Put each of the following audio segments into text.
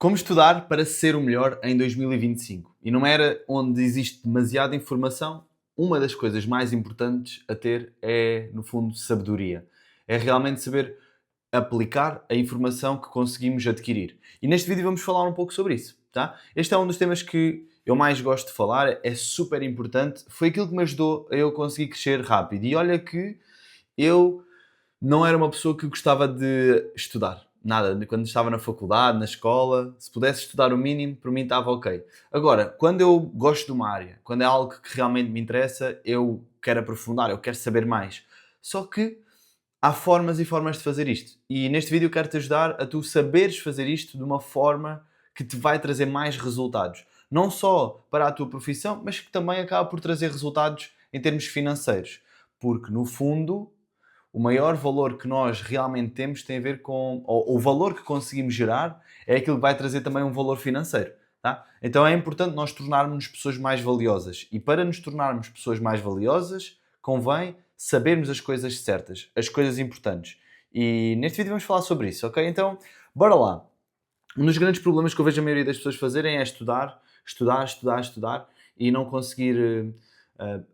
Como estudar para ser o melhor em 2025? E numa era onde existe demasiada informação, uma das coisas mais importantes a ter é, no fundo, sabedoria. É realmente saber aplicar a informação que conseguimos adquirir. E neste vídeo vamos falar um pouco sobre isso, tá? Este é um dos temas que eu mais gosto de falar, é super importante. Foi aquilo que me ajudou a eu conseguir crescer rápido. E olha que eu não era uma pessoa que gostava de estudar. Nada. Quando estava na faculdade, na escola, se pudesse estudar o mínimo, para mim estava ok. Agora, quando eu gosto de uma área, quando é algo que realmente me interessa, eu quero aprofundar, eu quero saber mais. Só que há formas e formas de fazer isto. E neste vídeo eu quero te ajudar a tu saberes fazer isto de uma forma que te vai trazer mais resultados. Não só para a tua profissão, mas que também acaba por trazer resultados em termos financeiros. Porque, no fundo, o maior valor que nós realmente temos tem a ver com... Ou o valor que conseguimos gerar é aquilo que vai trazer também um valor financeiro. Tá? Então é importante nós tornarmos pessoas mais valiosas. E para nos tornarmos pessoas mais valiosas, convém sabermos as coisas certas, as coisas importantes. E neste vídeo vamos falar sobre isso, ok? Então, bora lá. Um dos grandes problemas que eu vejo a maioria das pessoas fazerem é estudar, estudar, estudar, estudar e não conseguir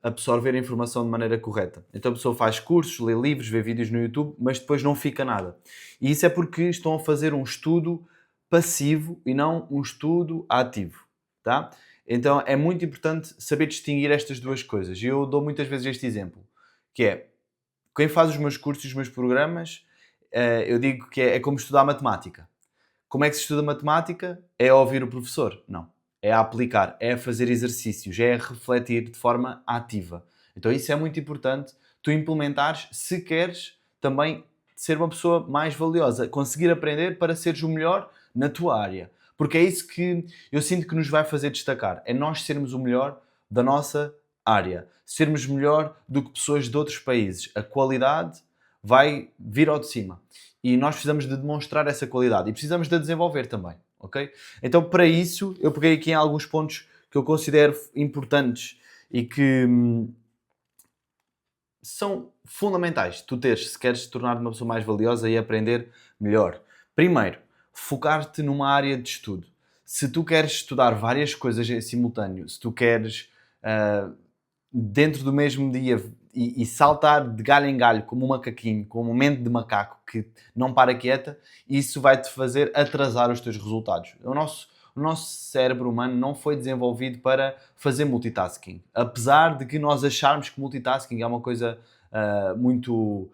absorver a informação de maneira correta. Então a pessoa faz cursos, lê livros, vê vídeos no YouTube, mas depois não fica nada. E isso é porque estão a fazer um estudo passivo e não um estudo ativo, tá? Então é muito importante saber distinguir estas duas coisas. E eu dou muitas vezes este exemplo, que é, quem faz os meus cursos e os meus programas, eu digo que é como estudar matemática. Como é que se estuda matemática? É a ouvir o professor? Não. É a aplicar, é a fazer exercícios, é a refletir de forma ativa. Então isso é muito importante, tu implementares se queres também ser uma pessoa mais valiosa, conseguir aprender para seres o melhor na tua área. Porque é isso que eu sinto que nos vai fazer destacar, é nós sermos o melhor da nossa área, sermos melhor do que pessoas de outros países. A qualidade vai vir ao de cima. E nós precisamos de demonstrar essa qualidade e precisamos de a desenvolver também, ok? Então, para isso, eu peguei aqui em alguns pontos que eu considero importantes e que são fundamentais tu teres se queres te tornar uma pessoa mais valiosa e aprender melhor. Primeiro, focar-te numa área de estudo. Se tu queres estudar várias coisas em simultâneo, se tu queres dentro do mesmo dia e saltar de galho em galho como um macaquinho, como um mente de macaco que não para quieta, isso vai-te fazer atrasar os teus resultados. O nosso cérebro humano não foi desenvolvido para fazer multitasking. Apesar de que nós acharmos que multitasking é uma coisa muito...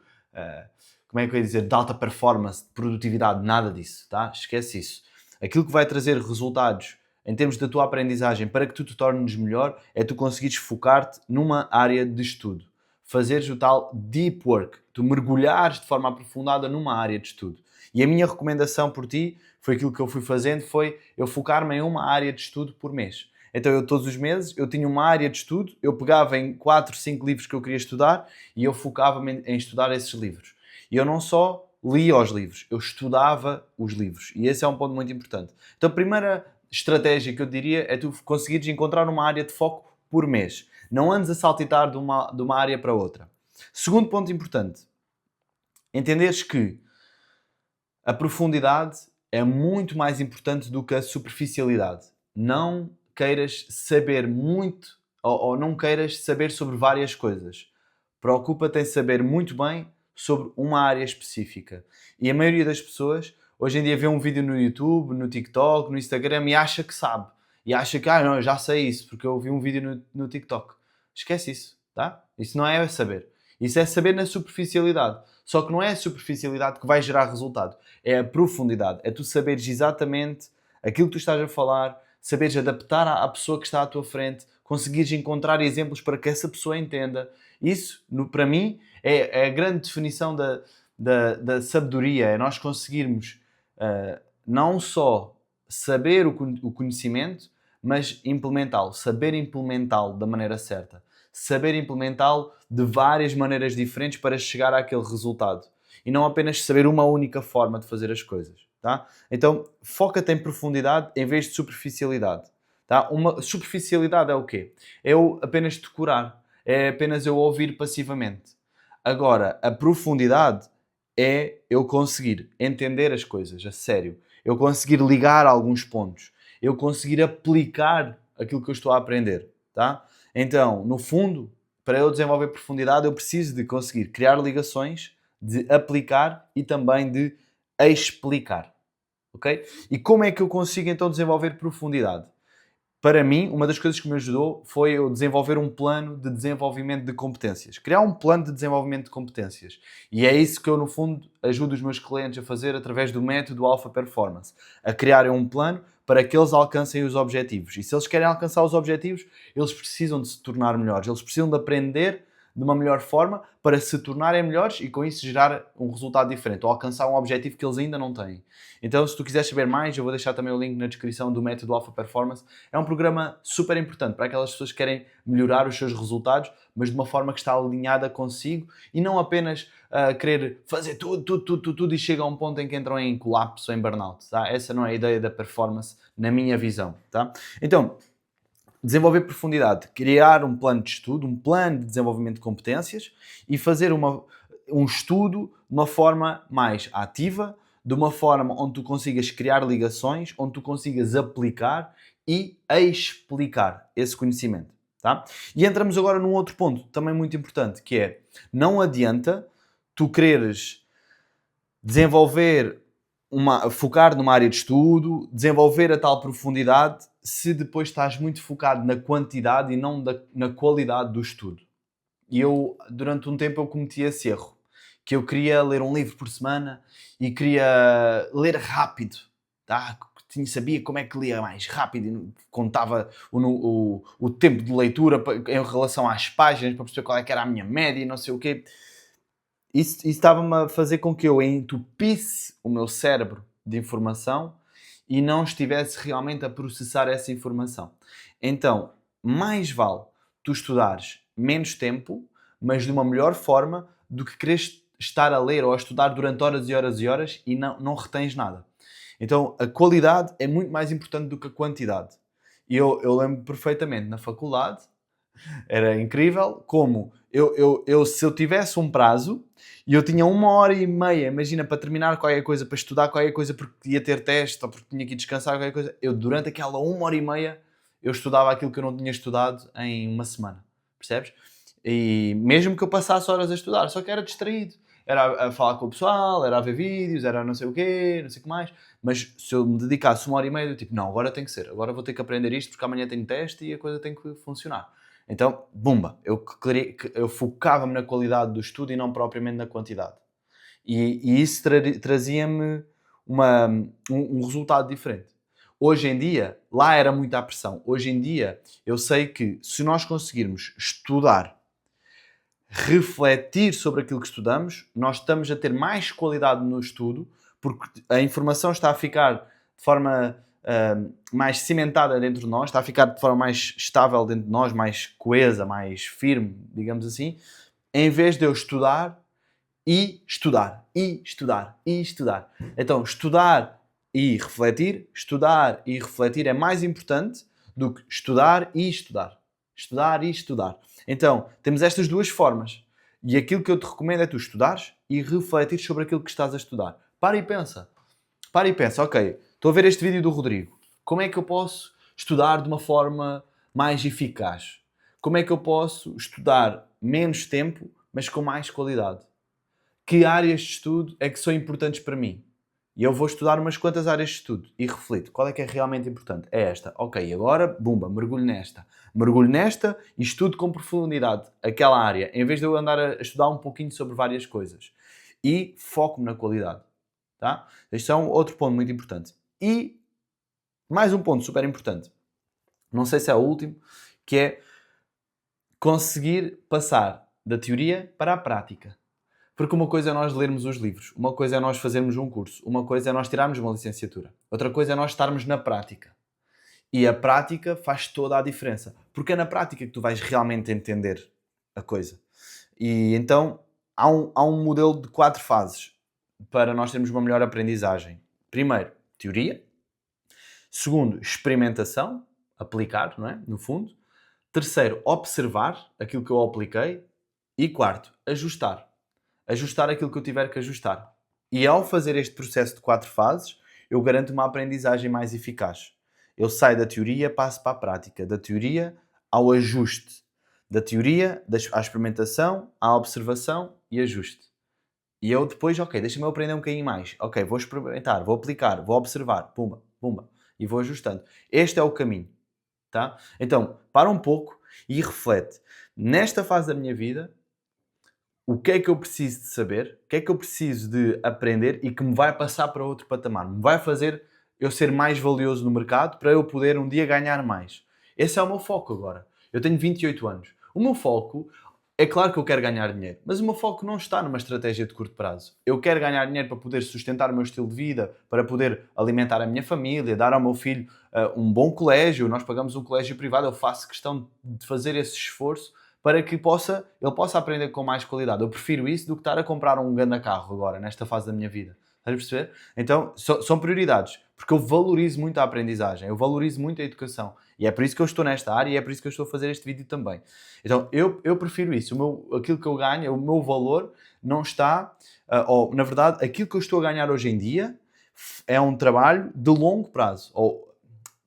como é que eu ia dizer? De alta performance, de produtividade, nada disso, tá? Esquece isso. Aquilo que vai trazer resultados em termos da tua aprendizagem, para que tu te tornes melhor, é tu conseguires focar-te numa área de estudo. Fazeres o tal deep work. Tu mergulhares de forma aprofundada numa área de estudo. E a minha recomendação por ti, foi aquilo que eu fui fazendo, foi eu focar-me em uma área de estudo por mês. Então eu todos os meses, eu tinha uma área de estudo, eu pegava em 4, 5 livros que eu queria estudar e eu focava-me em estudar esses livros. E eu não só lia os livros, eu estudava os livros. E esse é um ponto muito importante. Então a primeira estratégia que eu diria é tu conseguires encontrar uma área de foco por mês. Não andes a saltitar de uma área para outra. Segundo ponto importante, entenderes que a profundidade é muito mais importante do que a superficialidade. Não queiras saber muito ou não queiras saber sobre várias coisas. Preocupa-te em saber muito bem sobre uma área específica. E a maioria das pessoas hoje em dia vê um vídeo no YouTube, no TikTok, no Instagram e acha que sabe. E acha que, não, eu já sei isso porque eu vi um vídeo no TikTok. Esquece isso, tá? Isso não é saber. Isso é saber na superficialidade. Só que não é a superficialidade que vai gerar resultado. É a profundidade. É tu saberes exatamente aquilo que tu estás a falar, saberes adaptar à pessoa que está à tua frente, conseguires encontrar exemplos para que essa pessoa entenda. Isso, para mim, é a grande definição da sabedoria. É nós conseguirmos não só saber o conhecimento, mas implementá-lo. Saber implementá-lo da maneira certa. Saber implementá-lo de várias maneiras diferentes para chegar àquele resultado. E não apenas saber uma única forma de fazer as coisas. Tá? Então, foca-te em profundidade em vez de superficialidade. Tá? Uma superficialidade é o quê? É eu apenas decorar. É apenas eu ouvir passivamente. Agora, a profundidade é eu conseguir entender as coisas a sério. eu conseguir ligar alguns pontos, eu conseguir aplicar aquilo que eu estou a aprender, tá? Então, no fundo, para eu desenvolver profundidade, eu preciso de conseguir criar ligações, de aplicar e também de explicar, ok? E como é que eu consigo então desenvolver profundidade? Para mim, uma das coisas que me ajudou foi eu desenvolver um plano de desenvolvimento de competências. Criar um plano de desenvolvimento de competências. E é isso que eu, no fundo, ajudo os meus clientes a fazer através do método Alpha Performance. A criarem um plano para que eles alcancem os objetivos. E se eles querem alcançar os objetivos, eles precisam de se tornar melhores. Eles precisam de aprender de uma melhor forma para se tornarem melhores e com isso gerar um resultado diferente ou alcançar um objetivo que eles ainda não têm. Então, se tu quiseres saber mais, eu vou deixar também o link na descrição do método Alpha Performance. É um programa super importante para aquelas pessoas que querem melhorar os seus resultados, mas de uma forma que está alinhada consigo e não apenas querer fazer tudo e chega a um ponto em que entram em colapso, em burnout. Tá? Essa não é a ideia da performance na minha visão. Tá? Então, desenvolver profundidade, criar um plano de estudo, um plano de desenvolvimento de competências e fazer um estudo de uma forma mais ativa, de uma forma onde tu consigas criar ligações, onde tu consigas aplicar e explicar esse conhecimento. Tá? E entramos agora num outro ponto também muito importante, que é, não adianta tu quereres focar numa área de estudo, desenvolver a tal profundidade, se depois estás muito focado na quantidade e não na qualidade do estudo. E eu, durante um tempo, eu cometi esse erro, que eu queria ler um livro por semana e queria ler rápido, tá? Sabia como é que lia mais rápido, contava o tempo de leitura em relação às páginas para perceber qual é que era a minha média e não sei o quê. Isso estava-me a fazer com que eu entupisse o meu cérebro de informação e não estivesse realmente a processar essa informação. Então, mais vale tu estudares menos tempo, mas de uma melhor forma do que quereres estar a ler ou a estudar durante horas e horas e horas e não retens nada. Então, a qualidade é muito mais importante do que a quantidade. E eu lembro perfeitamente, na faculdade, era incrível como se eu tivesse um prazo e eu tinha 1h30, imagina, para terminar qualquer coisa, para estudar qualquer coisa porque ia ter teste ou porque tinha que ir descansar qualquer coisa, eu durante aquela 1h30 eu estudava aquilo que eu não tinha estudado em uma semana, percebes? E mesmo que eu passasse horas a estudar, só que era distraído. Era a falar com o pessoal, era a ver vídeos, era não sei o quê, não sei o que mais. Mas se eu me dedicasse 1h30, eu tipo, não, agora tem que ser. Agora vou ter que aprender isto porque amanhã tenho teste e a coisa tem que funcionar. Então, bumba, eu focava-me na qualidade do estudo e não propriamente na quantidade. E isso trazia-me um resultado diferente. Hoje em dia, lá era muita pressão. Hoje em dia, eu sei que se nós conseguirmos estudar, refletir sobre aquilo que estudamos, nós estamos a ter mais qualidade no estudo, porque a informação está a ficar de forma mais cimentada dentro de nós, está a ficar de forma mais estável dentro de nós, mais coesa, mais firme, digamos assim, em vez de eu estudar e estudar, e estudar, e estudar. Então, estudar e refletir é mais importante do que estudar e estudar. Estudar e estudar. Então, temos estas duas formas. E aquilo que eu te recomendo é tu estudares e refletir sobre aquilo que estás a estudar. Para e pensa. Para e pensa, ok, estou a ver este vídeo do Rodrigo. Como é que eu posso estudar de uma forma mais eficaz? Como é que eu posso estudar menos tempo, mas com mais qualidade? Que áreas de estudo é que são importantes para mim? E eu vou estudar umas quantas áreas de estudo e reflito. Qual é que é realmente importante? É esta. Ok, agora, bumba, mergulho nesta. Mergulho nesta e estudo com profundidade aquela área, em vez de eu andar a estudar um pouquinho sobre várias coisas. E foco-me na qualidade. Tá? Este é um outro ponto muito importante. E mais um ponto super importante. Não sei se é o último, que é conseguir passar da teoria para a prática. Porque uma coisa é nós lermos os livros, uma coisa é nós fazermos um curso, uma coisa é nós tirarmos uma licenciatura, outra coisa é nós estarmos na prática. E a prática faz toda a diferença, porque é na prática que tu vais realmente entender a coisa. E então há um modelo de 4 fases para nós termos uma melhor aprendizagem. Primeiro, teoria. Segundo, experimentação, aplicar, não é? No fundo. Terceiro, observar aquilo que eu apliquei. E quarto, ajustar. Ajustar aquilo que eu tiver que ajustar. E ao fazer este processo de 4 fases, eu garanto uma aprendizagem mais eficaz. Eu saio da teoria, passo para a prática. Da teoria ao ajuste. Da teoria à experimentação, à observação e ajuste. E eu depois, ok, deixa-me eu aprender um bocadinho mais. Ok, vou experimentar, vou aplicar, vou observar. Pumba, pumba. E vou ajustando. Este é o caminho. Tá? Então, para um pouco e reflete. Nesta fase da minha vida, o que é que eu preciso de saber? O que é que eu preciso de aprender e que me vai passar para outro patamar? Me vai fazer eu ser mais valioso no mercado para eu poder um dia ganhar mais. Esse é o meu foco agora. Eu tenho 28 anos. O meu foco, é claro que eu quero ganhar dinheiro, mas o meu foco não está numa estratégia de curto prazo. Eu quero ganhar dinheiro para poder sustentar o meu estilo de vida, para poder alimentar a minha família, dar ao meu filho um bom colégio. Nós pagamos um colégio privado, eu faço questão de fazer esse esforço para que ele possa aprender com mais qualidade. Eu prefiro isso do que estar a comprar um grande carro agora, nesta fase da minha vida. Estás a perceber? Então, são prioridades. Porque eu valorizo muito a aprendizagem, eu valorizo muito a educação. E é por isso que eu estou nesta área e é por isso que eu estou a fazer este vídeo também. Então, eu prefiro isso. Aquilo que eu ganho, o meu valor, não está... ou, na verdade, aquilo que eu estou a ganhar hoje em dia é um trabalho de longo prazo.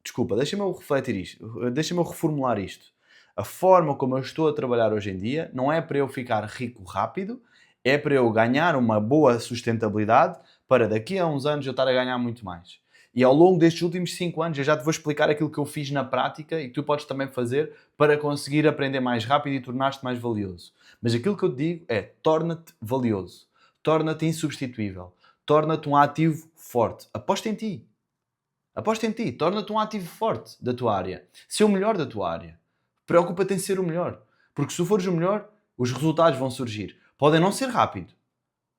Desculpa, deixa-me eu refletir isto. Deixa-me eu reformular isto. A forma como eu estou a trabalhar hoje em dia não é para eu ficar rico rápido, é para eu ganhar uma boa sustentabilidade para daqui a uns anos eu estar a ganhar muito mais. E ao longo destes últimos 5 anos eu já te vou explicar aquilo que eu fiz na prática e que tu podes também fazer para conseguir aprender mais rápido e tornar-te mais valioso. Mas aquilo que eu te digo é, torna-te valioso, torna-te insubstituível, torna-te um ativo forte. Aposta em ti. Aposta em ti, torna-te um ativo forte da tua área. Ser o melhor da tua área. Preocupa-te em ser o melhor. Porque se tu fores o melhor, os resultados vão surgir. Podem não ser rápido,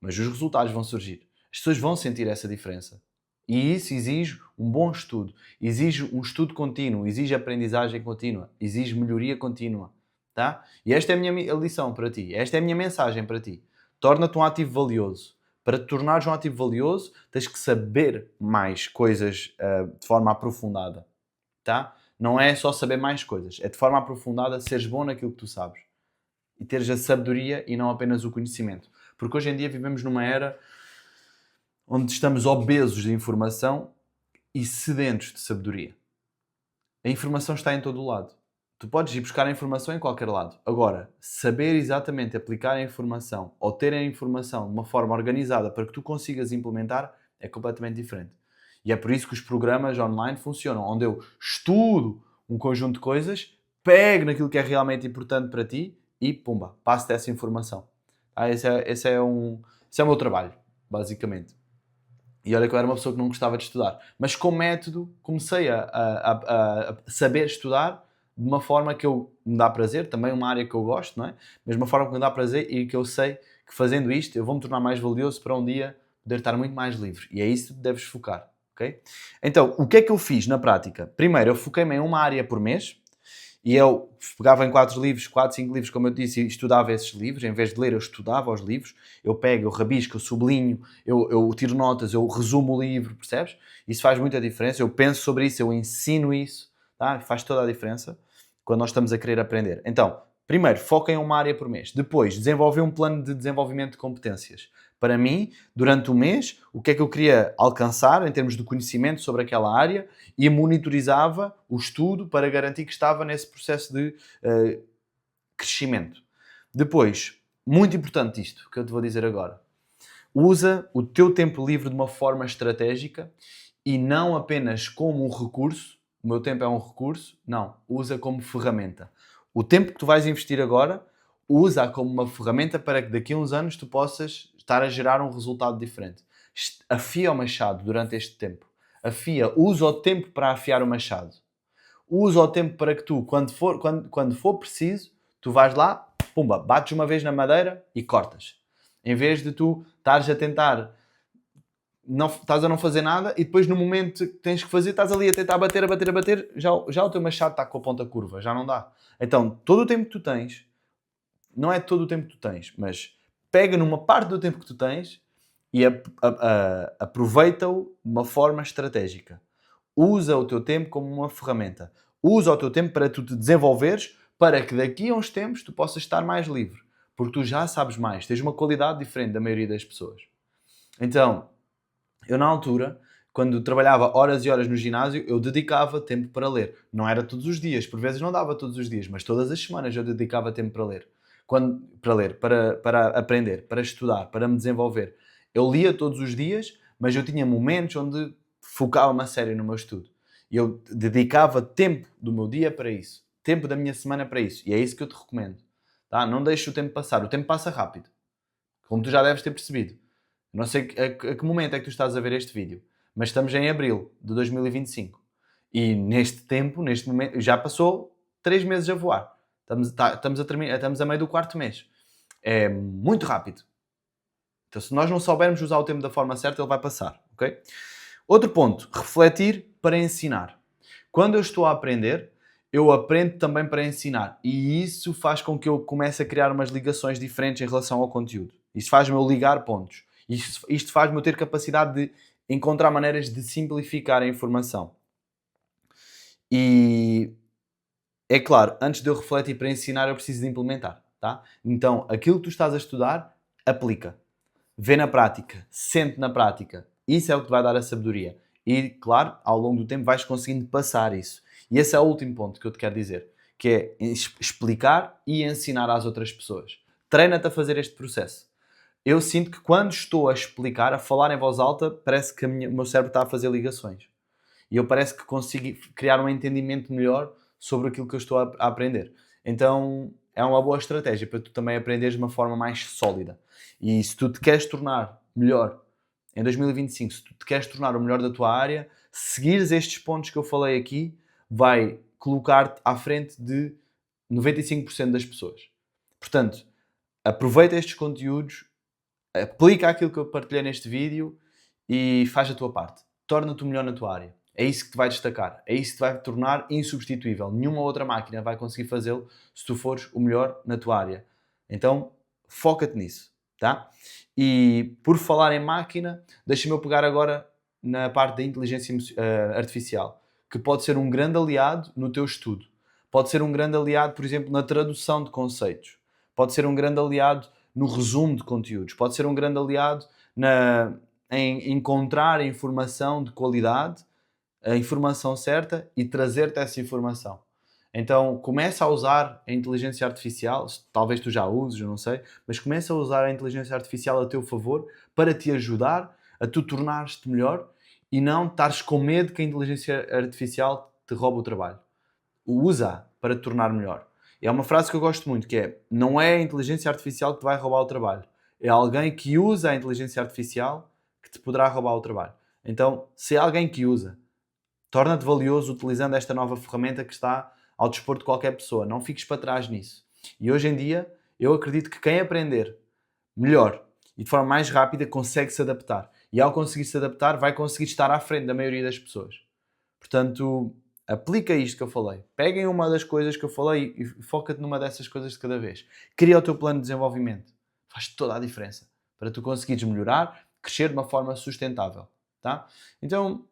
mas os resultados vão surgir. As pessoas vão sentir essa diferença. E isso exige um bom estudo. Exige um estudo contínuo. Exige aprendizagem contínua. Exige melhoria contínua. Tá? E esta é a minha lição para ti. Esta é a minha mensagem para ti. Torna-te um ativo valioso. Para te tornares um ativo valioso, tens que saber mais coisas de forma aprofundada. Tá? Não é só saber mais coisas, é de forma aprofundada seres bom naquilo que tu sabes. E teres a sabedoria e não apenas o conhecimento. Porque hoje em dia vivemos numa era onde estamos obesos de informação e sedentos de sabedoria. A informação está em todo o lado. Tu podes ir buscar a informação em qualquer lado. Agora, saber exatamente aplicar a informação ou ter a informação de uma forma organizada para que tu consigas implementar é completamente diferente. E é por isso que os programas online funcionam, onde eu estudo um conjunto de coisas, pego naquilo que é realmente importante para ti e, pumba, passo-te essa informação. Esse é o meu trabalho, basicamente. E olha que eu era uma pessoa que não gostava de estudar. Mas com método comecei a saber estudar de uma forma que me dá prazer, também uma área que eu gosto, não é? Mas uma forma que me dá prazer e que eu sei que fazendo isto eu vou-me tornar mais valioso para um dia poder estar muito mais livre. E é isso que deves focar, ok? Então, o que é que eu fiz na prática? Primeiro, eu foquei-me em uma área por mês e eu pegava em 4 livros, 4, 5 livros, como eu disse, e estudava esses livros. Em vez de ler, eu estudava os livros. Eu pego, eu rabisco, eu sublinho, eu tiro notas, eu resumo o livro, percebes? Isso faz muita diferença. Eu penso sobre isso, eu ensino isso, tá? Faz toda a diferença quando nós estamos a querer aprender. Então, primeiro, foca em uma área por mês. Depois, desenvolver um plano de desenvolvimento de competências. Para mim, durante o mês, o que é que eu queria alcançar em termos de conhecimento sobre aquela área e monitorizava o estudo para garantir que estava nesse processo de crescimento. Depois, muito importante isto que eu te vou dizer agora. Usa o teu tempo livre de uma forma estratégica e não apenas como um recurso. O meu tempo é um recurso. Não, usa como ferramenta. O tempo que tu vais investir agora, usa como uma ferramenta para que daqui a uns anos tu possas estar a gerar um resultado diferente. Afia o machado durante este tempo. Usa o tempo para afiar o machado. Usa o tempo para que tu, quando for preciso, tu vais lá, pumba, bates uma vez na madeira e cortas. Em vez de tu estares a tentar, estás a não fazer nada e depois no momento que tens que fazer, estás ali a tentar bater, já o teu machado está com a ponta curva, já não dá. Então, todo o tempo que tu tens, não é todo o tempo que tu tens, mas pega numa parte do tempo que tu tens e aproveita-o de uma forma estratégica. Usa o teu tempo como uma ferramenta. Usa o teu tempo para tu te desenvolveres, para que daqui a uns tempos tu possas estar mais livre. Porque tu já sabes mais, tens uma qualidade diferente da maioria das pessoas. Então, eu na altura quando trabalhava horas e horas no ginásio, eu dedicava tempo para ler. Não era todos os dias, por vezes não dava todos os dias, mas todas as semanas eu dedicava tempo para ler. Para aprender, para estudar, para me desenvolver. Eu lia todos os dias, mas eu tinha momentos onde focava-me a sério no meu estudo. E eu dedicava tempo do meu dia para isso. Tempo da minha semana para isso. E é isso que eu te recomendo. Tá? Não deixes o tempo passar. O tempo passa rápido. Como tu já deves ter percebido. Não sei a que momento é que tu estás a ver este vídeo, mas estamos em abril de 2025. E neste tempo, neste momento, já passou 3 meses a voar. Estamos a meio do 4º mês. É muito rápido. Então, se nós não soubermos usar o tempo da forma certa, ele vai passar. Ok? Outro ponto, refletir para ensinar. Quando eu estou a aprender, eu aprendo também para ensinar. E isso faz com que eu comece a criar umas ligações diferentes em relação ao conteúdo. Isso faz-me eu ligar pontos. Isto faz-me eu ter capacidade de encontrar maneiras de simplificar a informação. E é claro, antes de eu refletir para ensinar, eu preciso de implementar. Tá? Então, aquilo que tu estás a estudar, aplica. Vê na prática. Sente na prática. Isso é o que te vai dar a sabedoria. E, claro, ao longo do tempo vais conseguindo passar isso. E esse é o último ponto que eu te quero dizer, que é explicar e ensinar às outras pessoas. Treina-te a fazer este processo. Eu sinto que quando estou a explicar, a falar em voz alta, parece que o meu cérebro está a fazer ligações. E eu parece que consigo criar um entendimento melhor sobre aquilo que eu estou a aprender. Então, é uma boa estratégia para tu também aprenderes de uma forma mais sólida. E se tu te queres tornar melhor em 2025, se tu te queres tornar o melhor da tua área, seguires estes pontos que eu falei aqui, vai colocar-te à frente de 95% das pessoas. Portanto, aproveita estes conteúdos, aplica aquilo que eu partilhei neste vídeo e faz a tua parte. Torna-te o melhor na tua área. É isso que te vai destacar. É isso que te vai tornar insubstituível. Nenhuma outra máquina vai conseguir fazê-lo se tu fores o melhor na tua área. Então, foca-te nisso. Tá? E por falar em máquina, deixa-me eu pegar agora na parte da inteligência artificial, que pode ser um grande aliado no teu estudo. Pode ser um grande aliado, por exemplo, na tradução de conceitos. Pode ser um grande aliado no resumo de conteúdos. Pode ser um grande aliado em encontrar a informação de qualidade, a informação certa e trazer-te essa informação. Então, começa a usar a inteligência artificial, talvez tu já uses, eu não sei, mas começa a usar a inteligência artificial a teu favor para te ajudar a tu tornares-te melhor e não estares com medo que a inteligência artificial te roube o trabalho. Usa para te tornar melhor. E é uma frase que eu gosto muito, que é: não é a inteligência artificial que te vai roubar o trabalho, é alguém que usa a inteligência artificial que te poderá roubar o trabalho. Então, se é alguém que usa, torna-te valioso utilizando esta nova ferramenta que está ao dispor de qualquer pessoa. Não fiques para trás nisso. E hoje em dia, eu acredito que quem aprender melhor e de forma mais rápida consegue se adaptar. E ao conseguir se adaptar, vai conseguir estar à frente da maioria das pessoas. Portanto, aplica isto que eu falei. Peguem uma das coisas que eu falei e foca-te numa dessas coisas de cada vez. Cria o teu plano de desenvolvimento. Faz toda a diferença para tu conseguires melhorar, crescer de uma forma sustentável. Tá? Então,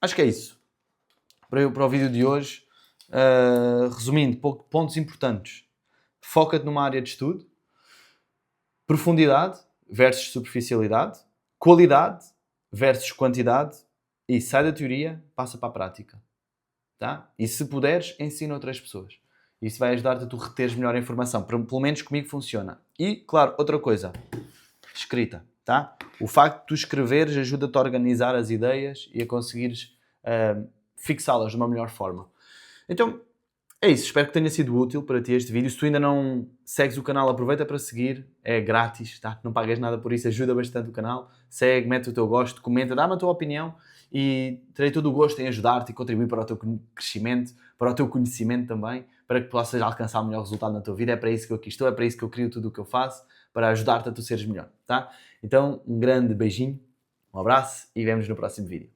acho que é isso. Para o vídeo de hoje, resumindo, pontos importantes. Foca-te numa área de estudo. Profundidade versus superficialidade. Qualidade versus quantidade. E sai da teoria, passa para a prática. Tá? E se puderes, ensina outras pessoas. Isso vai ajudar-te a tu reteres melhor a informação. Pelo menos comigo funciona. E, claro, outra coisa. Escrita. Tá? O facto de tu escreveres ajuda-te a organizar as ideias e a conseguires fixá-las de uma melhor forma. Então, é isso. Espero que tenha sido útil para ti este vídeo. Se tu ainda não segues o canal, aproveita para seguir. É grátis, tá? Não pagas nada por isso. Ajuda bastante o canal. Segue, mete o teu gosto, comenta, dá-me a tua opinião e terei todo o gosto em ajudar-te e contribuir para o teu crescimento, para o teu conhecimento também, para que possas alcançar o melhor resultado na tua vida. É para isso que eu aqui estou, é para isso que eu crio tudo o que eu faço, para ajudar-te a tu seres melhor, tá? Então, um grande beijinho, um abraço e vemos no próximo vídeo.